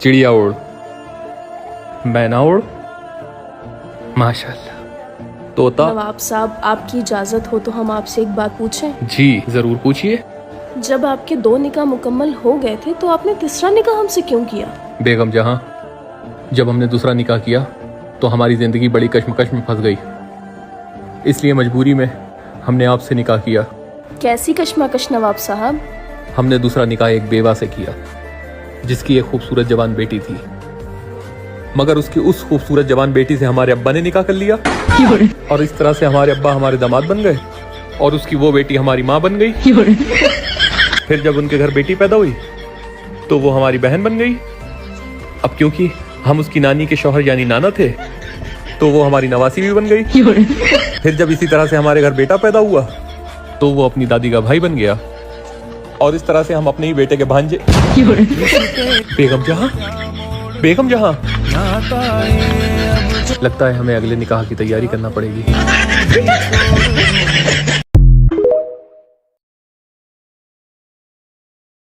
चिड़िया उड़, मैना उड़, माशाल्लाह। तोता। नवाब साहब, आपकी इजाजत हो तो हम आपसे एक बात पूछें? जी जरूर पूछिए। जब आपके 2 निकाह मुकम्मल हो गए थे तो आपने तीसरा निकाह हमसे क्यों किया? बेगम जहां, जब हमने दूसरा निकाह किया तो हमारी जिंदगी बड़ी कश्मकश में फंस गई, इसलिए मजबूरी में हमने आपसे निकाह किया। कैसी कश्मकश नवाब साहब? हमने दूसरा निकाह एक बेवा से किया जिसकी एक खूबसूरत जवान बेटी थी, मगर उसकी उस खूबसूरत जवान बेटी से हमारे अब्बा ने निकाह कर लिया और इस तरह से हमारे अब्बा हमारे दामाद बन गए और उसकी वो बेटी हमारी माँ बन गई। फिर जब उनके घर बेटी पैदा हुई तो वो हमारी बहन बन गई। अब क्योंकि हम उसकी नानी के शौहर यानी नाना थे तो वो हमारी नवासी भी बन गई। फिर जब इसी तरह से हमारे घर बेटा पैदा हुआ तो वो अपनी दादी का भाई बन गया और इस तरह से हम अपने ही बेटे के भांजे। बेगम जहां, बेगम जहां, लगता है हमें अगले निकाह की तैयारी करना पड़ेगी।